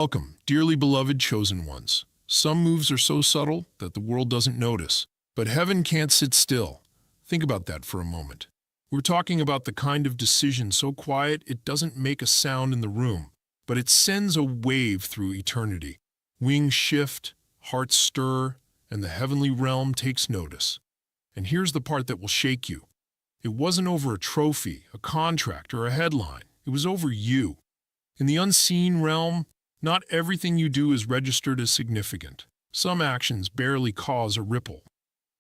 Welcome, dearly beloved chosen ones. Some moves are so subtle that the world doesn't notice, but heaven can't sit still. Think about that for a moment. We're talking about the kind of decision so quiet it doesn't make a sound in the room, but it sends a wave through eternity. Wings shift, hearts stir, and the heavenly realm takes notice. And here's the part that will shake you. It wasn't over a trophy, a contract, or a headline. It was over you. In the unseen realm, not everything you do is registered as significant. Some actions barely cause a ripple.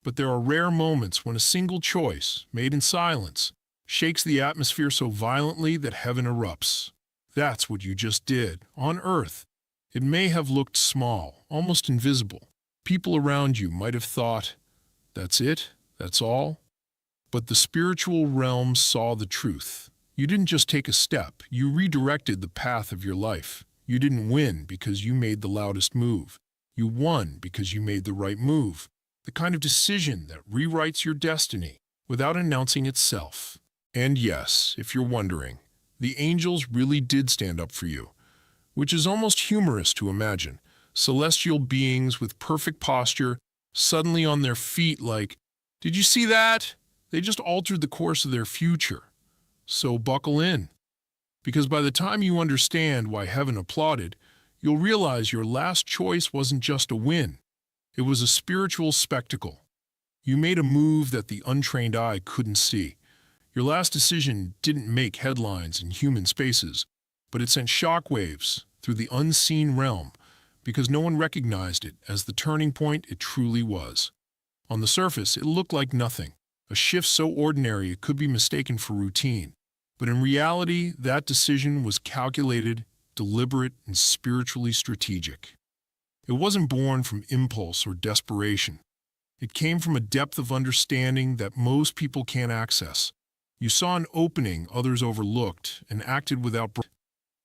But there are rare moments when a single choice, made in silence, shakes the atmosphere so violently that heaven erupts. That's what you just did, on earth. It may have looked small, almost invisible. People around you might have thought, that's it? That's all? But the spiritual realm saw the truth. You didn't just take a step, you redirected the path of your life. You didn't win because you made the loudest move. You won because you made the right move. The kind of decision that rewrites your destiny without announcing itself. And yes, if you're wondering, the angels really did stand up for you, which is almost humorous to imagine. Celestial beings with perfect posture, suddenly on their feet like, did you see that? They just altered the course of their future. So buckle in. Because by the time you understand why heaven applauded, you'll realize your last choice wasn't just a win. It was a spiritual spectacle. You made a move that the untrained eye couldn't see. Your last decision didn't make headlines in human spaces, but it sent shockwaves through the unseen realm because no one recognized it as the turning point it truly was. On the surface, it looked like nothing, a shift so ordinary it could be mistaken for routine. But in reality, that decision was calculated, deliberate, and spiritually strategic. It wasn't born from impulse or desperation. It came from a depth of understanding that most people can't access. You saw an opening others overlooked and acted without.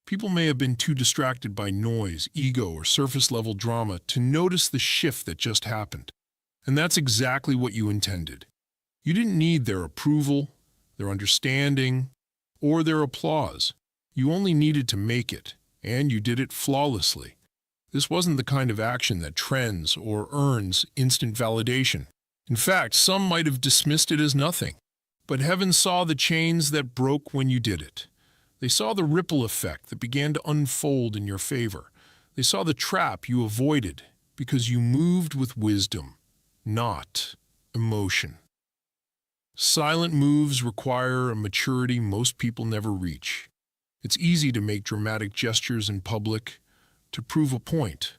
People may have been too distracted by noise, ego, or surface-level drama to notice the shift that just happened. And that's exactly what you intended. You didn't need their approval, their understanding, or their applause. You only needed to make it, and you did it flawlessly. This wasn't the kind of action that trends or earns instant validation. In fact, some might have dismissed it as nothing. But heaven saw the chains that broke when you did it. They saw the ripple effect that began to unfold in your favor. They saw the trap you avoided because you moved with wisdom, not emotion. Silent moves require a maturity most people never reach. It's easy to make dramatic gestures in public to prove a point,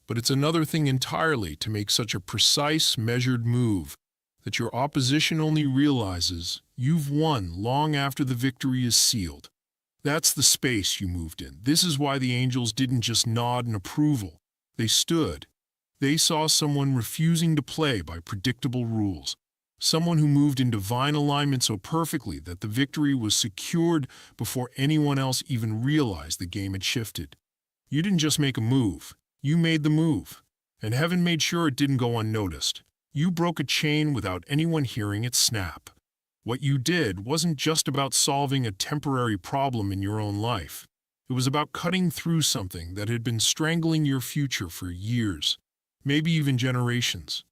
but it's another thing entirely to make such a precise, measured move that your opposition only realizes you've won long after the victory is sealed. That's the space you moved in. This is why the angels didn't just nod in approval. They stood. They saw someone refusing to play by predictable rules. Someone who moved in divine alignment so perfectly that the victory was secured before anyone else even realized the game had shifted. You didn't just make a move, you made the move. And heaven made sure it didn't go unnoticed. You broke a chain without anyone hearing it snap. What you did wasn't just about solving a temporary problem in your own life. It was about cutting through something that had been strangling your future for years, maybe even generations.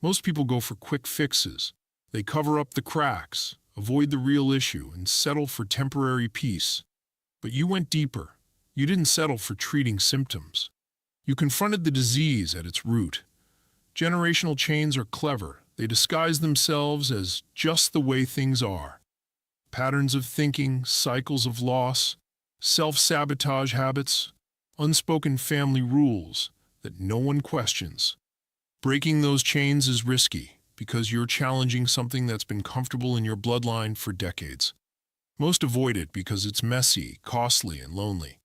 Most people go for quick fixes. They cover up the cracks, avoid the real issue, and settle for temporary peace. But you went deeper. You didn't settle for treating symptoms. You confronted the disease at its root. Generational chains are clever. They disguise themselves as just the way things are. Patterns of thinking, cycles of loss, self-sabotage habits, unspoken family rules that no one questions. Breaking those chains is risky because you're challenging something that's been comfortable in your bloodline for decades. Most avoid it because it's messy, costly, and lonely.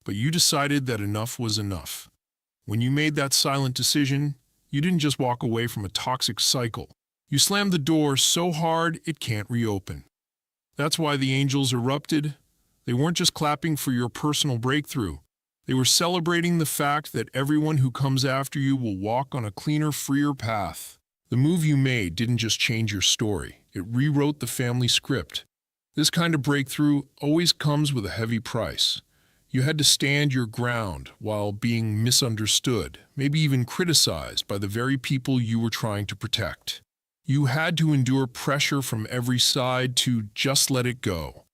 But you decided that enough was enough. When you made that silent decision, you didn't just walk away from a toxic cycle. You slammed the door so hard it can't reopen. That's why the angels erupted. They weren't just clapping for your personal breakthrough. They were celebrating the fact that everyone who comes after you will walk on a cleaner, freer path. The move you made didn't just change your story. It rewrote the family script. This kind of breakthrough always comes with a heavy price. You had to stand your ground while being misunderstood, maybe even criticized by the very people you were trying to protect. You had to endure pressure from every side to just let it go.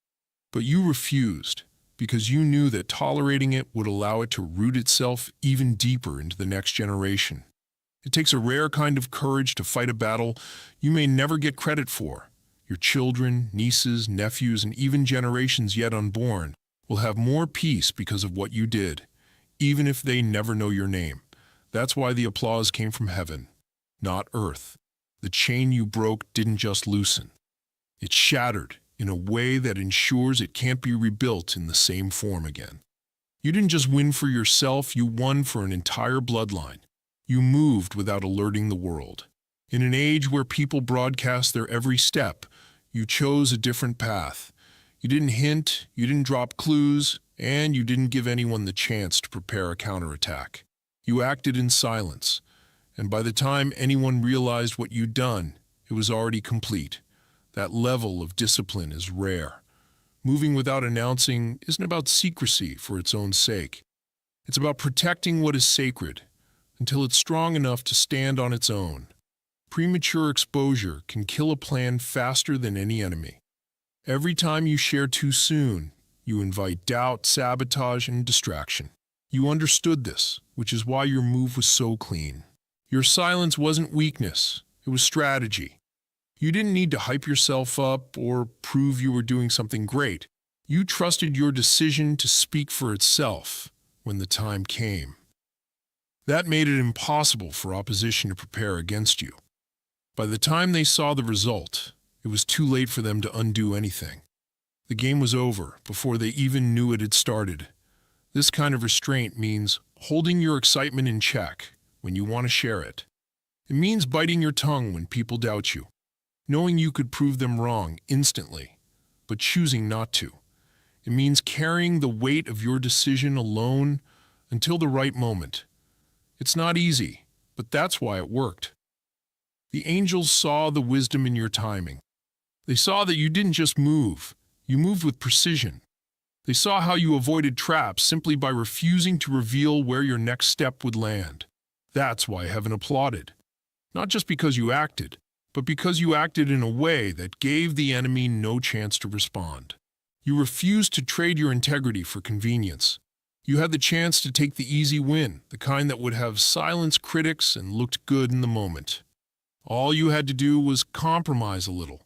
But you refused, because you knew that tolerating it would allow it to root itself even deeper into the next generation. It takes a rare kind of courage to fight a battle you may never get credit for. Your children, nieces, nephews, and even generations yet unborn will have more peace because of what you did, even if they never know your name. That's why the applause came from heaven, not earth. The chain you broke didn't just loosen. It shattered in a way that ensures it can't be rebuilt in the same form again. You didn't just win for yourself, you won for an entire bloodline. You moved without alerting the world. In an age where people broadcast their every step, you chose a different path. You didn't hint, you didn't drop clues, and you didn't give anyone the chance to prepare a counterattack. You acted in silence, and by the time anyone realized what you'd done, it was already complete. That level of discipline is rare. Moving without announcing isn't about secrecy for its own sake. It's about protecting what is sacred until it's strong enough to stand on its own. Premature exposure can kill a plan faster than any enemy. Every time you share too soon, you invite doubt, sabotage, and distraction. You understood this, which is why your move was so clean. Your silence wasn't weakness, it was strategy. You didn't need to hype yourself up or prove you were doing something great. You trusted your decision to speak for itself when the time came. That made it impossible for opposition to prepare against you. By the time they saw the result, it was too late for them to undo anything. The game was over before they even knew it had started. This kind of restraint means holding your excitement in check when you want to share it. It means biting your tongue when people doubt you, knowing you could prove them wrong instantly, but choosing not to. It means carrying the weight of your decision alone until the right moment. It's not easy, but that's why it worked. The angels saw the wisdom in your timing. They saw that you didn't just move, you moved with precision. They saw how you avoided traps simply by refusing to reveal where your next step would land. That's why heaven applauded. Not just because you acted, but because you acted in a way that gave the enemy no chance to respond. You refused to trade your integrity for convenience. You had the chance to take the easy win, the kind that would have silenced critics and looked good in the moment. All you had to do was compromise a little,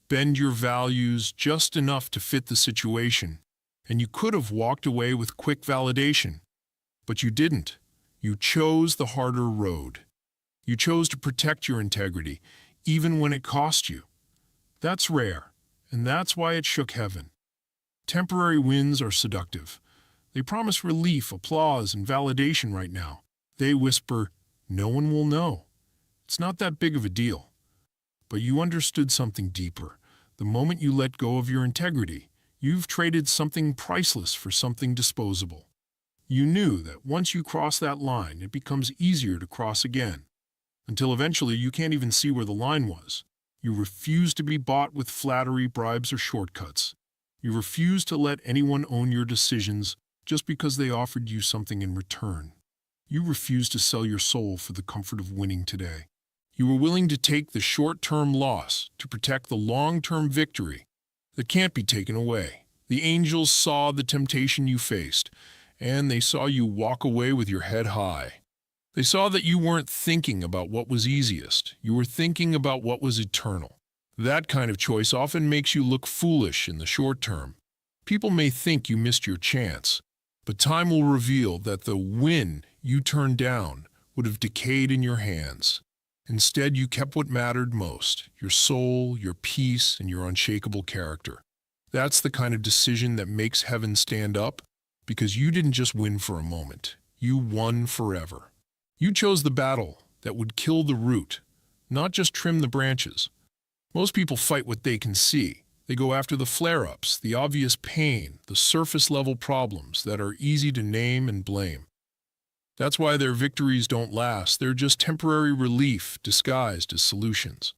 bend your values just enough to fit the situation, and you could have walked away with quick validation. But you didn't. You chose the harder road. You chose to protect your integrity, even when it cost you. That's rare, and that's why it shook heaven. Temporary wins are seductive. They promise relief, applause, and validation right now. They whisper, "No one will know. It's not that big of a deal." But you understood something deeper. The moment you let go of your integrity, you've traded something priceless for something disposable. You knew that once you cross that line, it becomes easier to cross again, until eventually you can't even see where the line was. You refuse to be bought with flattery, bribes, or shortcuts. You refuse to let anyone own your decisions just because they offered you something in return. You refuse to sell your soul for the comfort of winning today. You were willing to take the short-term loss to protect the long-term victory that can't be taken away. The angels saw the temptation you faced, and they saw you walk away with your head high. They saw that you weren't thinking about what was easiest. You were thinking about what was eternal. That kind of choice often makes you look foolish in the short term. People may think you missed your chance, but time will reveal that the win you turned down would have decayed in your hands. Instead, you kept what mattered most, your soul, your peace, and your unshakable character. That's the kind of decision that makes heaven stand up, because you didn't just win for a moment. You won forever. You chose the battle that would kill the root, not just trim the branches. Most people fight what they can see. They go after the flare-ups, the obvious pain, the surface-level problems that are easy to name and blame. That's why their victories don't last. They're just temporary relief disguised as solutions.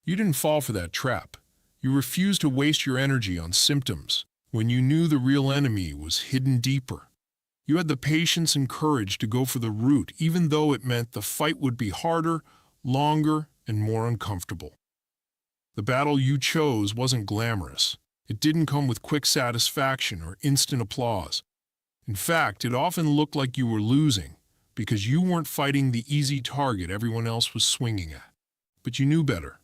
You didn't fall for that trap. You refused to waste your energy on symptoms. when you knew the real enemy was hidden deeper. You had the patience and courage to go for the root, even though it meant the fight would be harder, longer, and more uncomfortable. The battle you chose wasn't glamorous. It didn't come with quick satisfaction or instant applause. In fact, it often looked like you were losing, because you weren't fighting the easy target everyone else was swinging at. But you knew better.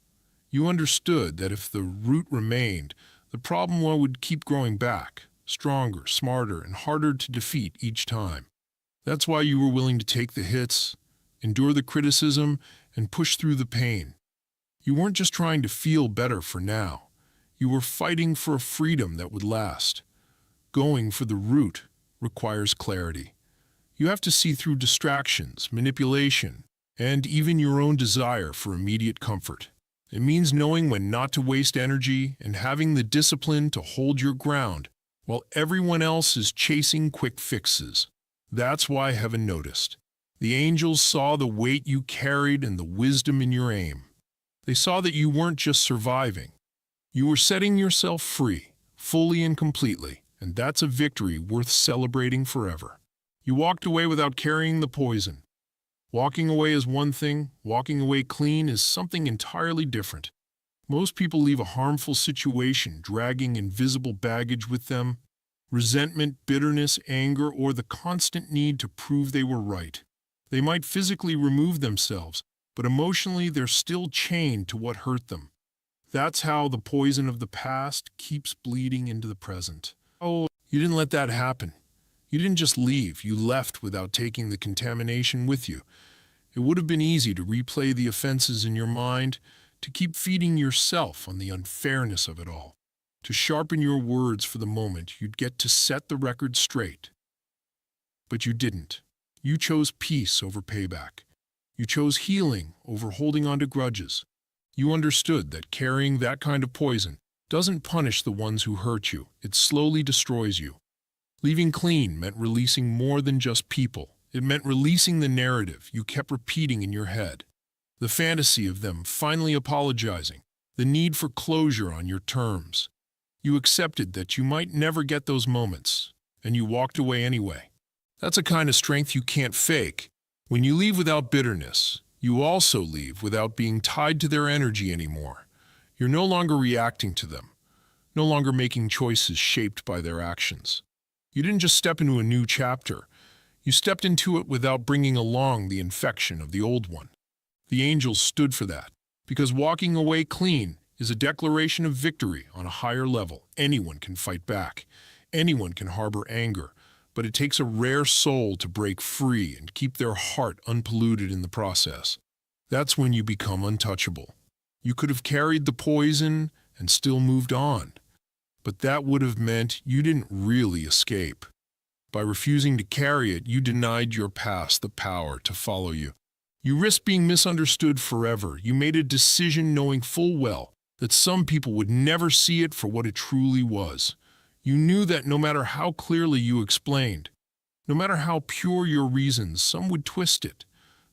You understood that if the root remained, the problem would keep growing back, stronger, smarter, and harder to defeat each time. That's why you were willing to take the hits, endure the criticism, and push through the pain. You weren't just trying to feel better for now. You were fighting for a freedom that would last. Going for the root requires clarity. You have to see through distractions, manipulation, and even your own desire for immediate comfort. It means knowing when not to waste energy and having the discipline to hold your ground while everyone else is chasing quick fixes. That's why heaven noticed. The angels saw the weight you carried and the wisdom in your aim. They saw that you weren't just surviving. You were setting yourself free, fully and completely, and that's a victory worth celebrating forever. You walked away without carrying the poison. Walking away is one thing, walking away clean is something entirely different. Most people leave a harmful situation dragging invisible baggage with them, resentment, bitterness, anger, or the constant need to prove they were right. They might physically remove themselves, but emotionally they're still chained to what hurt them. That's how the poison of the past keeps bleeding into the present. Oh, you didn't let that happen. You didn't just leave, you left without taking the contamination with you. It would have been easy to replay the offenses in your mind, to keep feeding yourself on the unfairness of it all, to sharpen your words for the moment you'd get to set the record straight. But you didn't. You chose peace over payback. You chose healing over holding on to grudges. You understood that carrying that kind of poison doesn't punish the ones who hurt you, it slowly destroys you. Leaving clean meant releasing more than just people. It meant releasing the narrative you kept repeating in your head. The fantasy of them finally apologizing, the need for closure on your terms. You accepted that you might never get those moments, and you walked away anyway. That's a kind of strength you can't fake. When you leave without bitterness, you also leave without being tied to their energy anymore. You're no longer reacting to them, no longer making choices shaped by their actions. You didn't just step into a new chapter. You stepped into it without bringing along the infection of the old one. The angels stood for that, because walking away clean is a declaration of victory on a higher level. Anyone can fight back. Anyone can harbor anger, but it takes a rare soul to break free and keep their heart unpolluted in the process. That's when you become untouchable. You could have carried the poison and still moved on, but that would have meant you didn't really escape. By refusing to carry it, you denied your past the power to follow you. You risked being misunderstood forever. You made a decision knowing full well that some people would never see it for what it truly was. You knew that no matter how clearly you explained, no matter how pure your reasons, some would twist it,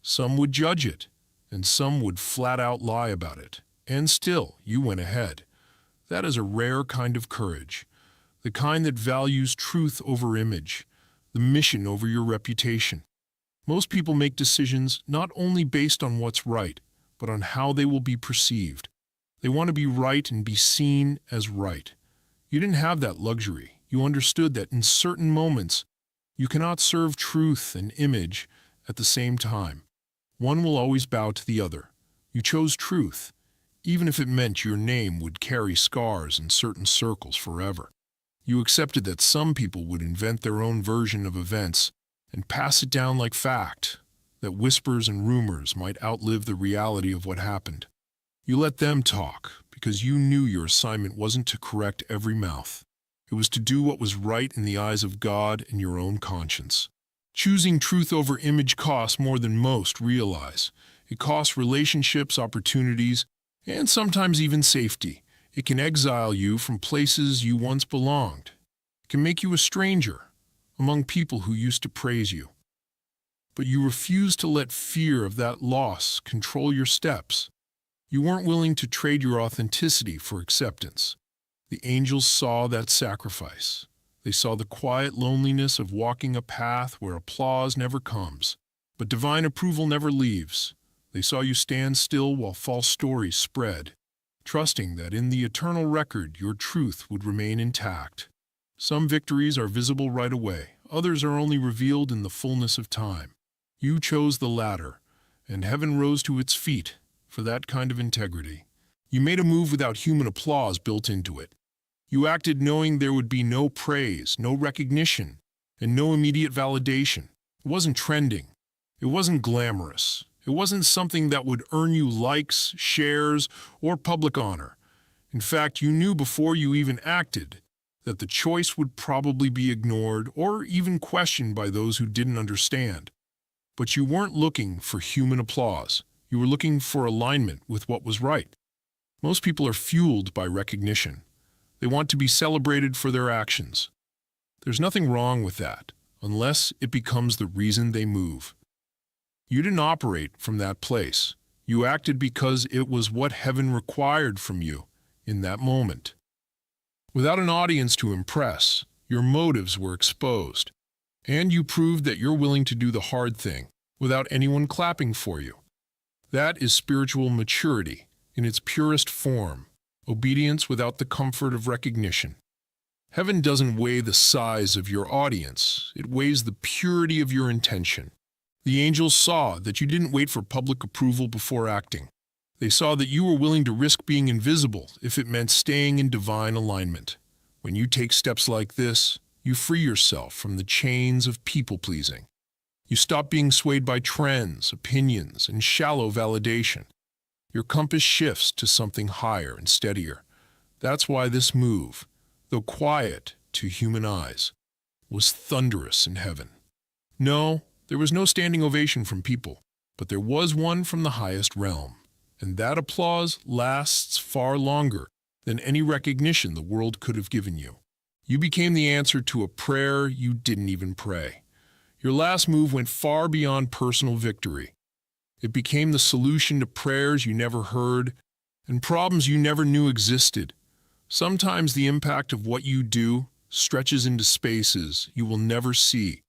some would judge it, and some would flat out lie about it. And still, you went ahead. That is a rare kind of courage, the kind that values truth over image, the mission over your reputation. Most people make decisions not only based on what's right, but on how they will be perceived. They want to be right and be seen as right. You didn't have that luxury. You understood that in certain moments, you cannot serve truth and image at the same time. One will always bow to the other. You chose truth, even if it meant your name would carry scars in certain circles forever. You accepted that some people would invent their own version of events and pass it down like fact, that whispers and rumors might outlive the reality of what happened. You let them talk because you knew your assignment wasn't to correct every mouth. It was to do what was right in the eyes of God and your own conscience. Choosing truth over image costs more than most realize. It costs relationships, opportunities, and sometimes even safety. It can exile you from places you once belonged. It can make you a stranger among people who used to praise you. But you refused to let fear of that loss control your steps. You weren't willing to trade your authenticity for acceptance. The angels saw that sacrifice. They saw the quiet loneliness of walking a path where applause never comes, but divine approval never leaves. They saw you stand still while false stories spread, trusting that in the eternal record your truth would remain intact. Some victories are visible right away, others are only revealed in the fullness of time. You chose the latter, and heaven rose to its feet for that kind of integrity. You made a move without human applause built into it. You acted knowing there would be no praise, no recognition, and no immediate validation. It wasn't trending. It wasn't glamorous. It wasn't something that would earn you likes, shares, or public honor. In fact, you knew before you even acted that the choice would probably be ignored or even questioned by those who didn't understand. But you weren't looking for human applause. You were looking for alignment with what was right. Most people are fueled by recognition. They want to be celebrated for their actions. There's nothing wrong with that, unless it becomes the reason they move. You didn't operate from that place. You acted because it was what heaven required from you in that moment. Without an audience to impress, your motives were exposed, and you proved that you're willing to do the hard thing without anyone clapping for you. That is spiritual maturity in its purest form, obedience without the comfort of recognition. Heaven doesn't weigh the size of your audience, it weighs the purity of your intention. The angels saw that you didn't wait for public approval before acting. They saw that you were willing to risk being invisible if it meant staying in divine alignment. When you take steps like this, you free yourself from the chains of people-pleasing. You stop being swayed by trends, opinions, and shallow validation. Your compass shifts to something higher and steadier. That's why this move, though quiet to human eyes, was thunderous in heaven. No, there was no standing ovation from people, but there was one from the highest realm, and that applause lasts far longer than any recognition the world could have given you. You became the answer to a prayer you didn't even pray. Your last move went far beyond personal victory. It became the solution to prayers you never heard and problems you never knew existed. Sometimes the impact of what you do stretches into spaces you will never see.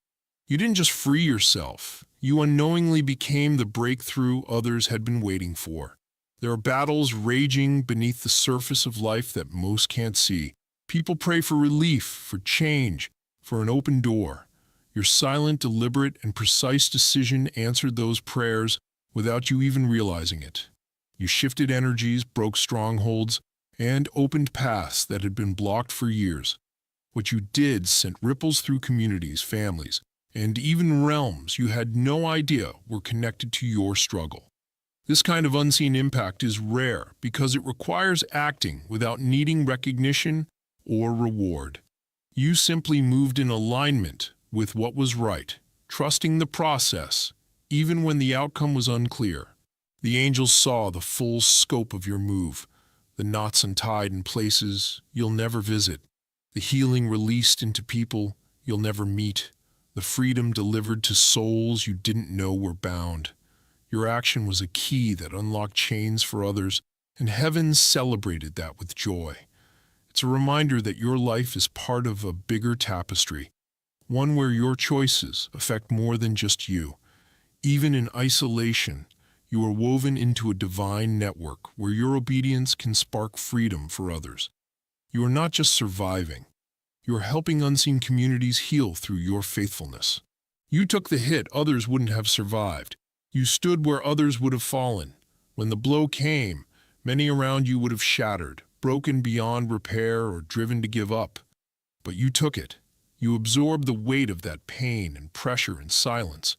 You didn't just free yourself, you unknowingly became the breakthrough others had been waiting for. There are battles raging beneath the surface of life that most can't see. People pray for relief, for change, for an open door. Your silent, deliberate, and precise decision answered those prayers without you even realizing it. You shifted energies, broke strongholds, and opened paths that had been blocked for years. What you did sent ripples through communities, families, and even realms you had no idea were connected to your struggle. This kind of unseen impact is rare because it requires acting without needing recognition or reward. You simply moved in alignment with what was right, trusting the process, even when the outcome was unclear. The angels saw the full scope of your move, the knots untied in places you'll never visit, the healing released into people you'll never meet, the freedom delivered to souls you didn't know were bound. Your action was a key that unlocked chains for others, and heaven celebrated that with joy. It's a reminder that your life is part of a bigger tapestry, one where your choices affect more than just you. Even in isolation, you are woven into a divine network where your obedience can spark freedom for others. You are not just surviving. You are helping unseen communities heal through your faithfulness. You took the hit others wouldn't have survived. You stood where others would have fallen. When the blow came, many around you would have shattered, broken beyond repair, or driven to give up. But you took it. You absorbed the weight of that pain and pressure in silence,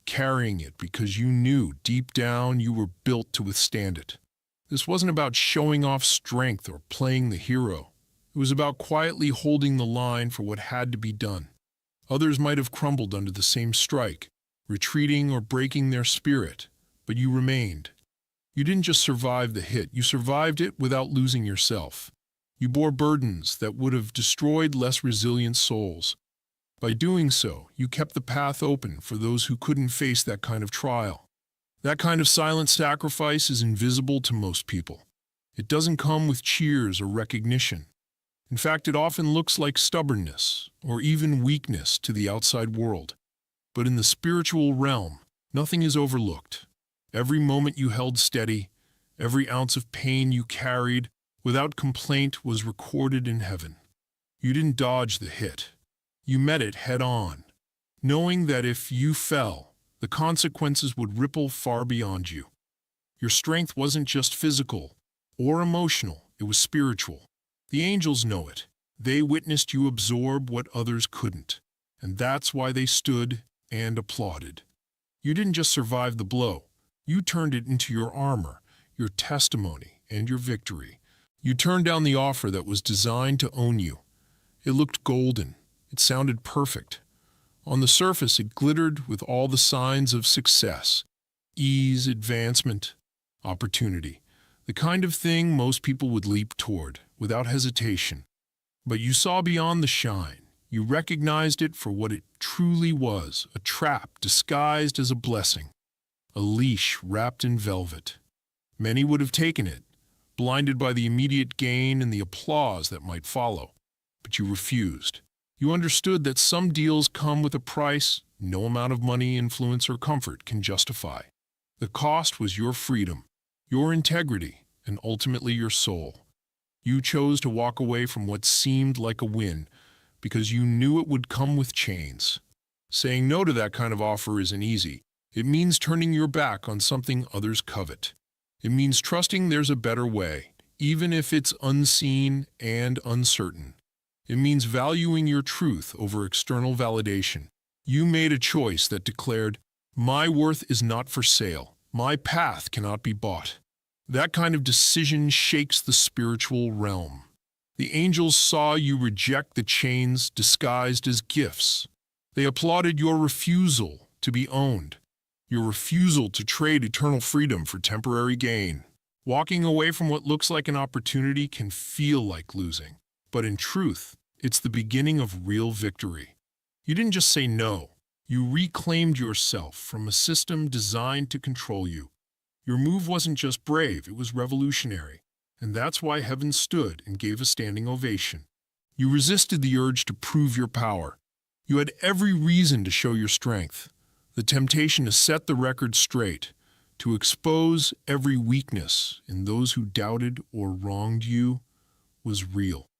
carrying it because you knew deep down you were built to withstand it. This wasn't about showing off strength or playing the hero. It was about quietly holding the line for what had to be done. Others might have crumbled under the same strike, retreating or breaking their spirit, but you remained. You didn't just survive the hit, you survived it without losing yourself. You bore burdens that would have destroyed less resilient souls. By doing so, you kept the path open for those who couldn't face that kind of trial. That kind of silent sacrifice is invisible to most people. It doesn't come with cheers or recognition. In fact, it often looks like stubbornness or even weakness to the outside world. But in the spiritual realm, nothing is overlooked. Every moment you held steady, every ounce of pain you carried without complaint was recorded in heaven. You didn't dodge the hit. You met it head on, knowing that if you fell, the consequences would ripple far beyond you. Your strength wasn't just physical or emotional, it was spiritual. The angels know it. They witnessed you absorb what others couldn't, and that's why they stood and applauded. You didn't just survive the blow. You turned it into your armor, your testimony, and your victory. You turned down the offer that was designed to own you. It looked golden. It sounded perfect. On the surface, it glittered with all the signs of success, ease, advancement, opportunity, the kind of thing most people would leap toward without hesitation. But you saw beyond the shine. You recognized it for what it truly was, a trap disguised as a blessing, a leash wrapped in velvet. Many would have taken it, blinded by the immediate gain and the applause that might follow. But you refused. You understood that some deals come with a price no amount of money, influence, or comfort can justify. The cost was your freedom, your integrity, and ultimately your soul. You chose to walk away from what seemed like a win because you knew it would come with chains. Saying no to that kind of offer isn't easy. It means turning your back on something others covet. It means trusting there's a better way, even if it's unseen and uncertain. It means valuing your truth over external validation. You made a choice that declared, "My worth is not for sale. My path cannot be bought." That kind of decision shakes the spiritual realm. The angels saw you reject the chains disguised as gifts. They applauded your refusal to be owned, your refusal to trade eternal freedom for temporary gain. Walking away from what looks like an opportunity can feel like losing, but in truth, it's the beginning of real victory. You didn't just say no. You reclaimed yourself from a system designed to control you. Your move wasn't just brave, it was revolutionary. And that's why heaven stood and gave a standing ovation. You resisted the urge to prove your power. You had every reason to show your strength. The temptation to set the record straight, to expose every weakness in those who doubted or wronged you, was real.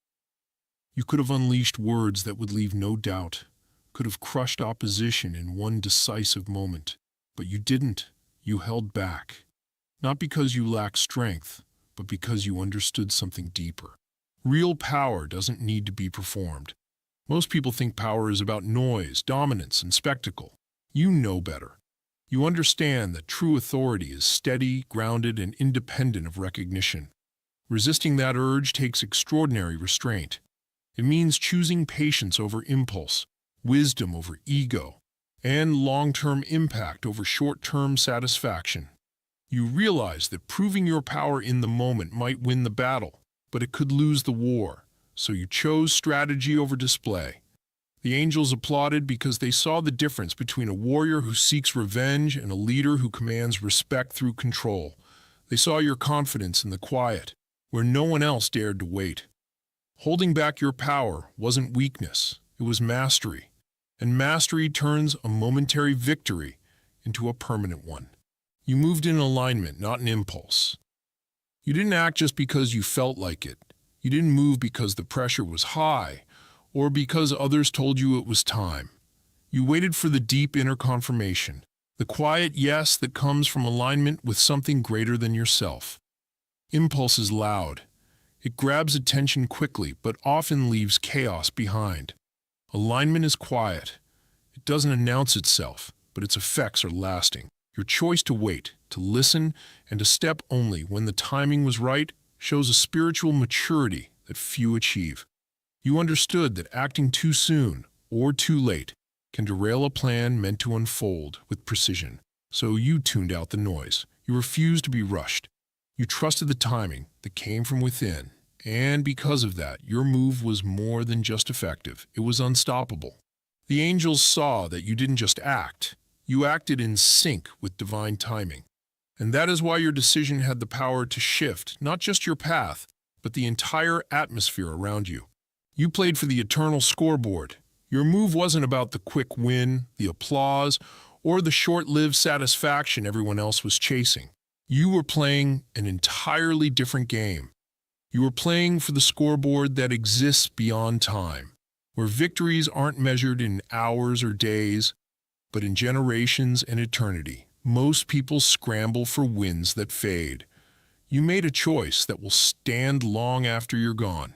You could have unleashed words that would leave no doubt, could have crushed opposition in one decisive moment. But you didn't. You held back. Not because you lacked strength, but because you understood something deeper. Real power doesn't need to be performed. Most people think power is about noise, dominance, and spectacle. You know better. You understand that true authority is steady, grounded, and independent of recognition. Resisting that urge takes extraordinary restraint. It means choosing patience over impulse, wisdom over ego, and long-term impact over short-term satisfaction. You realize that proving your power in the moment might win the battle, but it could lose the war, so you chose strategy over display. The angels applauded because they saw the difference between a warrior who seeks revenge and a leader who commands respect through control. They saw your confidence in the quiet, where no one else dared to wait. Holding back your power wasn't weakness, it was mastery. And mastery turns a momentary victory into a permanent one. You moved in alignment, not an impulse. You didn't act just because you felt like it. You didn't move because the pressure was high or because others told you it was time. You waited for the deep inner confirmation, the quiet yes that comes from alignment with something greater than yourself. Impulse is loud. It grabs attention quickly, but often leaves chaos behind. Alignment is quiet. It doesn't announce itself, but its effects are lasting. Your choice to wait, to listen, and to step only when the timing was right shows a spiritual maturity that few achieve. You understood that acting too soon or too late can derail a plan meant to unfold with precision. So you tuned out the noise. You refused to be rushed. You trusted the timing that came from within. And because of that, your move was more than just effective. It was unstoppable. The angels saw that you didn't just act. You acted in sync with divine timing. And that is why your decision had the power to shift not just your path, but the entire atmosphere around you. You played for the eternal scoreboard. Your move wasn't about the quick win, the applause, or the short-lived satisfaction everyone else was chasing. You were playing an entirely different game. You were playing for the scoreboard that exists beyond time, where victories aren't measured in hours or days, but in generations and eternity. Most people scramble for wins that fade. You made a choice that will stand long after you're gone.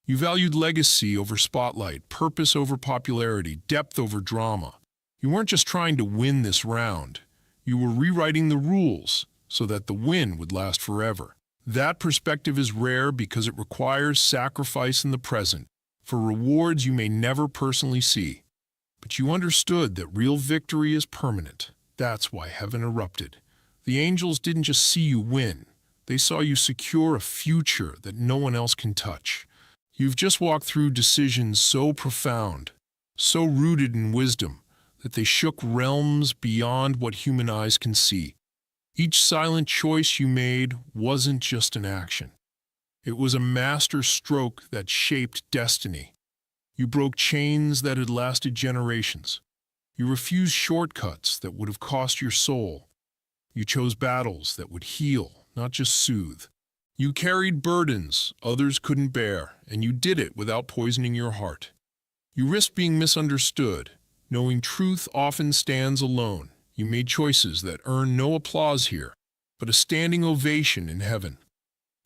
You valued legacy over spotlight, purpose over popularity, depth over drama. You weren't just trying to win this round. You were rewriting the rules so that the win would last forever. That perspective is rare because it requires sacrifice in the present for rewards you may never personally see. But you understood that real victory is permanent. That's why heaven erupted. The angels didn't just see you win. They saw you secure a future that no one else can touch. You've just walked through decisions so profound, so rooted in wisdom, that they shook realms beyond what human eyes can see. Each silent choice you made wasn't just an action. It was a master stroke that shaped destiny. You broke chains that had lasted generations. You refused shortcuts that would have cost your soul. You chose battles that would heal, not just soothe. You carried burdens others couldn't bear, and you did it without poisoning your heart. You risked being misunderstood, knowing truth often stands alone. You made choices that earn no applause here, but a standing ovation in heaven.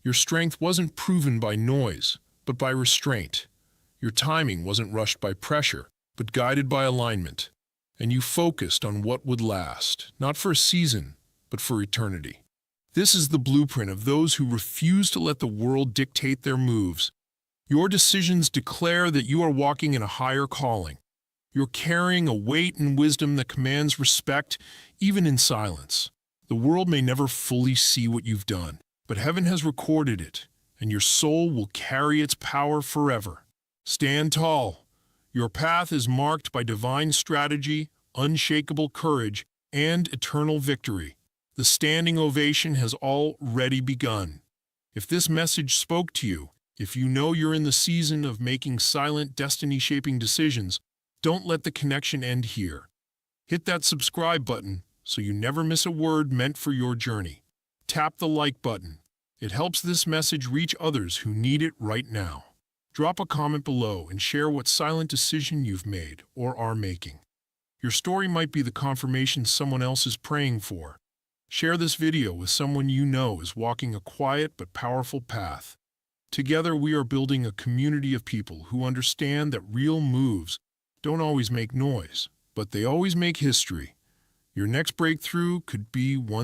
Your strength wasn't proven by noise, but by restraint. Your timing wasn't rushed by pressure, but guided by alignment. And you focused on what would last, not for a season, but for eternity. This is the blueprint of those who refuse to let the world dictate their moves. Your decisions declare that you are walking in a higher calling. You're carrying a weight and wisdom that commands respect, even in silence. The world may never fully see what you've done, but heaven has recorded it, and your soul will carry its power forever. Stand tall. Your path is marked by divine strategy, unshakable courage, and eternal victory. The standing ovation has already begun. If this message spoke to you, if you know you're in the season of making silent, destiny-shaping decisions, don't let the connection end here. Hit that subscribe button so you never miss a word meant for your journey. Tap the like button. It helps this message reach others who need it right now. Drop a comment below and share what silent decision you've made or are making. Your story might be the confirmation someone else is praying for. Share this video with someone you know is walking a quiet but powerful path. Together, we are building a community of people who understand that real moves don't always make noise, but they always make history. Your next breakthrough could be one